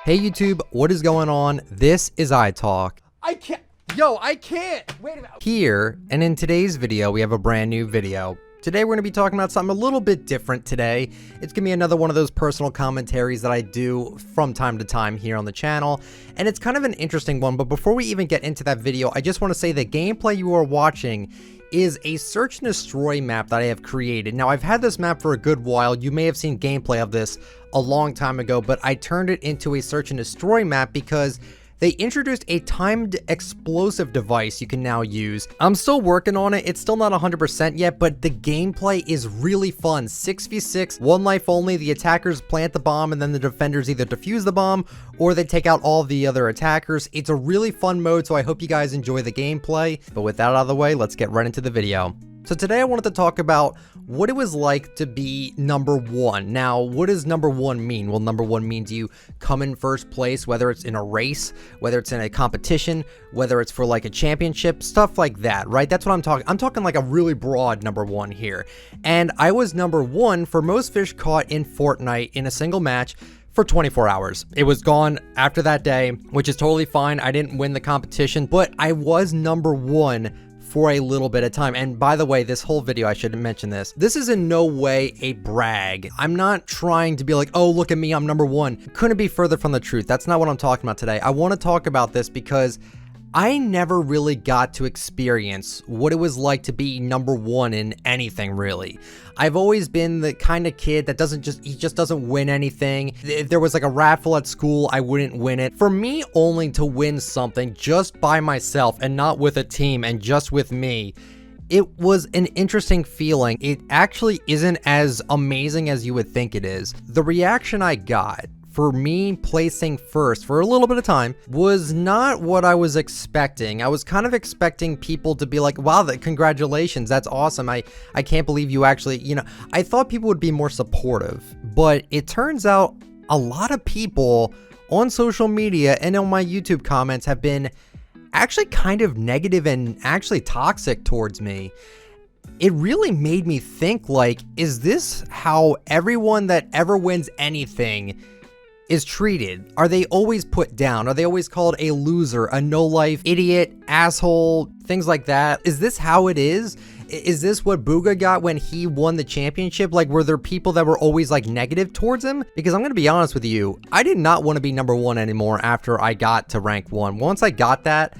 Hey YouTube, what is going on? This is iTalk. I can't. Wait a minute. Here, and in today's video, we have a brand new video. Today, we're going to be talking about something a little bit different today. It's going to be another one of those personal commentaries that I do from time to time here on the channel. And it's kind of an interesting one, but before we even get into that video, I just want to say the gameplay you are watching is a search and destroy map that I have created. Now, I've had this map for a good while. You may have seen gameplay of this a long time ago, but I turned it into a search and destroy map because they introduced a timed explosive device you can now use. I'm still working on it. It's still not 100% yet, but the gameplay is really fun. 6v6, one life only. The attackers plant the bomb and then the defenders either defuse the bomb or they take out all the other attackers. It's a really fun mode, so I hope you guys enjoy the gameplay. But with that out of the way, let's get right into the video. So today I wanted to talk about what it was like to be number one. Now, what does number one mean? Well, number one means you come in first place, whether it's in a race, whether it's in a competition, whether it's for like a championship, stuff like that, right? That's what I'm talking. I'm talking like a really broad number one here. And I was number one for most fish caught in Fortnite in a single match for 24 hours. It was gone after that day, which is totally fine. I didn't win the competition, but I was number one for a little bit of time. And by the way, this whole video, I should mention this. This is in no way a brag. I'm not trying to be like, oh, look at me, I'm number one. Couldn't be further from the truth. That's not what I'm talking about today. I want to talk about this because I never really got to experience what it was like to be number one in anything, really. I've always been the kind of kid that just doesn't win anything. If there was like a raffle at school, I wouldn't win it. For me only to win something just by myself and not with a team and just with me, it was an interesting feeling. It actually isn't as amazing as you would think it is. The reaction I got for me placing first for a little bit of time was not what I was expecting. I was kind of expecting people to be like, wow, congratulations, that's awesome. I can't believe you actually, I thought people would be more supportive, but it turns out a lot of people on social media and on my YouTube comments have been actually kind of negative and actually toxic towards me. It really made me think, like, is this how everyone that ever wins anything is treated? Are they always put down? Are they always called a loser, a no-life idiot, asshole, things like that? Is this how it is? Is this what Booga got when he won the championship? Like, were there people that were always like negative towards him? Because I'm gonna be honest with you, I did not want to be number one anymore after I got to rank one. Once I got that,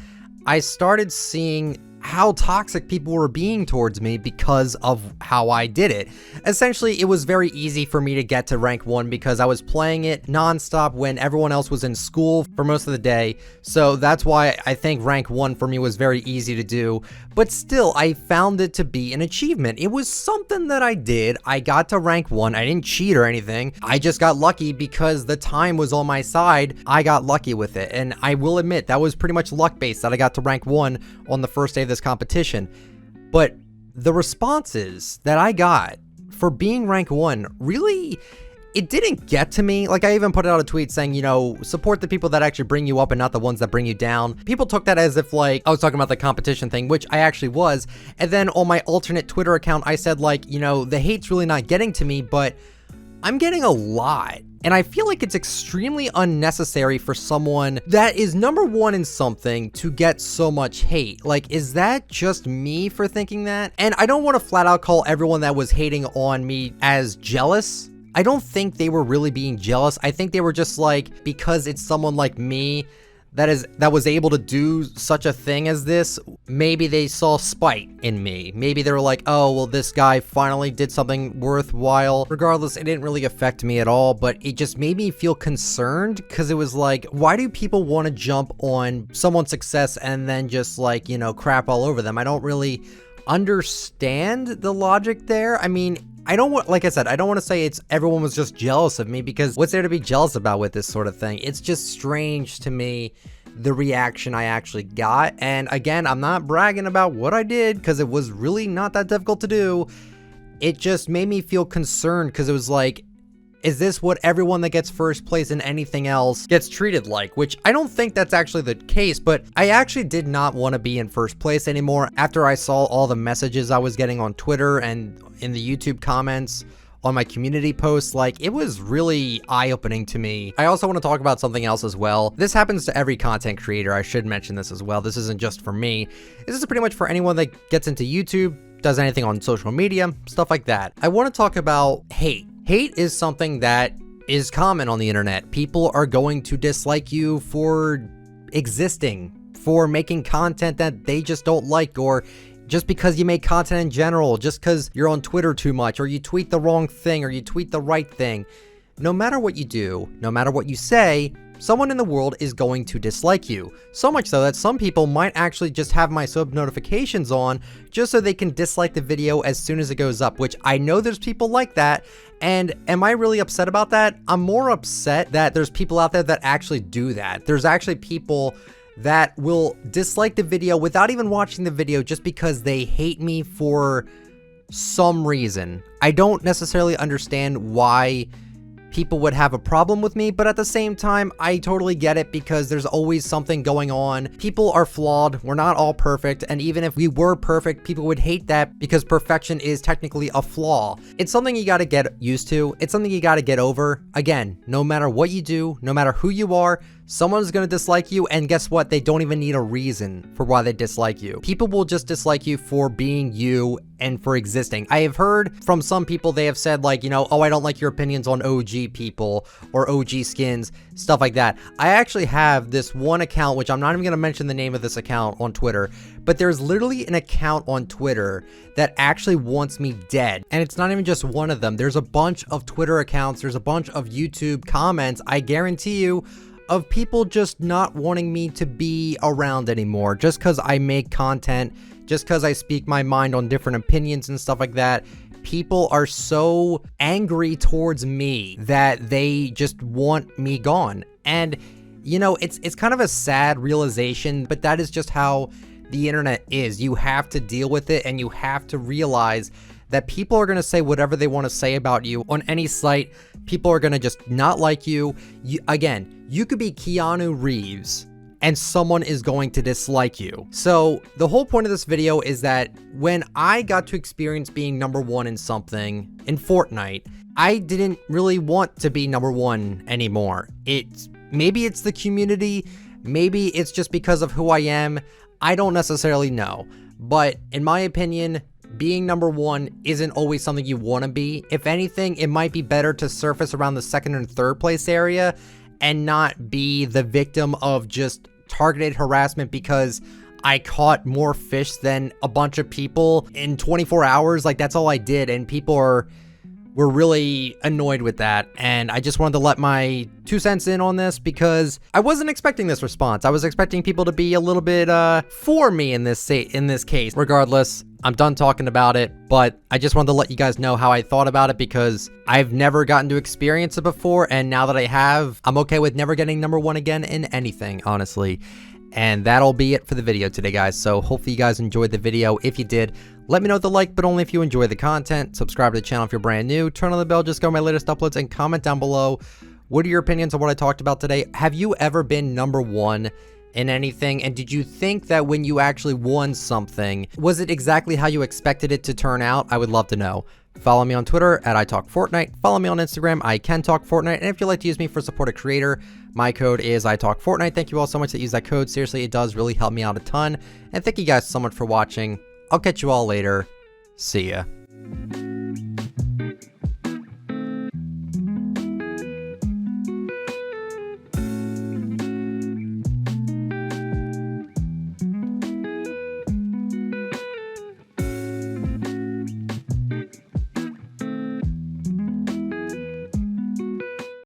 I started seeing how toxic people were being towards me because of how I did it. Essentially, it was very easy for me to get to rank one because I was playing it nonstop when everyone else was in school for most of the day. So that's why I think rank one for me was very easy to do. But still, I found it to be an achievement. It was something that I did. I got to rank one. I didn't cheat or anything. I just got lucky because the time was on my side. I got lucky with it. And I will admit, that was pretty much luck-based that I got to rank one on the first day of this competition. But the responses that I got for being rank one, really, it didn't get to me. Like, I even put out a tweet saying, support the people that actually bring you up and not the ones that bring you down. People took that as if like I was talking about the competition thing, which I actually was. And then on my alternate Twitter account, I said like, the hate's really not getting to me, but I'm getting a lot. And I feel like it's extremely unnecessary for someone that is number one in something to get so much hate. Like, is that just me for thinking that? And I don't want to flat out call everyone that was hating on me as jealous. I don't think they were really being jealous. I think they were just like, because it's someone like me that was able to do such a thing as this, maybe they saw spite in me. Maybe they were like, oh, well, this guy finally did something worthwhile. Regardless, it didn't really affect me at all, but it just made me feel concerned because it was like, why do people want to jump on someone's success and then just like, crap all over them? I don't really understand the logic there. I mean, like I said, I don't want to say everyone was just jealous of me, because what's there to be jealous about with this sort of thing? It's just strange to me, the reaction I actually got. And again, I'm not bragging about what I did because it was really not that difficult to do. It just made me feel concerned because it was like, is this what everyone that gets first place in anything else gets treated like? Which I don't think that's actually the case, but I actually did not want to be in first place anymore after I saw all the messages I was getting on Twitter and in the YouTube comments on my community posts. Like, it was really eye-opening to me. I also want to talk about something else as well. This happens to every content creator. I should mention this as well. This isn't just for me. This is pretty much for anyone that gets into YouTube, does anything on social media, stuff like that. I want to talk about hate. Hate is something that is common on the internet. People are going to dislike you for existing, for making content that they just don't like, or just because you make content in general, just because you're on Twitter too much, or you tweet the wrong thing, or you tweet the right thing. No matter what you do, no matter what you say, someone in the world is going to dislike you. So much so that some people might actually just have my sub notifications on just so they can dislike the video as soon as it goes up, which I know there's people like that. And am I really upset about that? I'm more upset that there's people out there that actually do that. There's actually people that will dislike the video without even watching the video just because they hate me for some reason. I don't necessarily understand why people would have a problem with me, but at the same time, I totally get it because there's always something going on. People are flawed. We're not all perfect. And even if we were perfect, people would hate that because perfection is technically a flaw. It's something you got to get used to. It's something you got to get over. Again, no matter what you do, no matter who you are, someone's going to dislike you, and guess what? They don't even need a reason for why they dislike you. People will just dislike you for being you and for existing. I have heard from some people, they have said like, you know, oh, I don't like your opinions on OG people or OG skins, stuff like that. I actually have this one account, which I'm not even going to mention the name of this account on Twitter, but there's literally an account on Twitter that actually wants me dead. And it's not even just one of them. There's a bunch of Twitter accounts. There's a bunch of YouTube comments, I guarantee you, of people just not wanting me to be around anymore just because I make content, just because I speak my mind on different opinions and stuff like that. People are so angry towards me that they just want me gone. And, you know, it's kind of a sad realization, but that is just how the internet is. You have to deal with it, and you have to realize that people are going to say whatever they want to say about you on any site. People are going to just not like you. Again, you could be Keanu Reeves and someone is going to dislike you. So the whole point of this video is that when I got to experience being #1 in something in Fortnite, I didn't really want to be #1 anymore. Maybe it's the community, maybe it's just because of who I am. I don't necessarily know. But in my opinion, being #1 isn't always something you want to be. If anything, it might be better to surface around the 2nd and 3rd place area and not be the victim of just targeted harassment because I caught more fish than a bunch of people in 24 hours. Like, that's all I did, and people were really annoyed with that. And I just wanted to let my 2 cents in on this because I wasn't expecting this response. I was expecting people to be a little bit for me in this case. Regardless, I'm done talking about it, but I just wanted to let you guys know how I thought about it because I've never gotten to experience it before, and now that I have, I'm okay with never getting #1 again in anything, honestly. And that'll be it for the video today, guys. So hopefully you guys enjoyed the video. If you did, let me know with a like, but only if you enjoy the content. Subscribe to the channel if you're brand new. Turn on the bell, just go to my latest uploads, and comment down below. What are your opinions on what I talked about today? Have you ever been #1 in anything? And did you think that when you actually won something, was it exactly how you expected it to turn out? I would love to know. Follow me on Twitter at ITalkFortnite. Follow me on Instagram, ICanTalkFortnite. And if you'd like to use me for support a creator, my code is ITalkFortnite. Thank you all so much that use that code. Seriously, it does really help me out a ton. And thank you guys so much for watching. I'll catch you all later. See ya.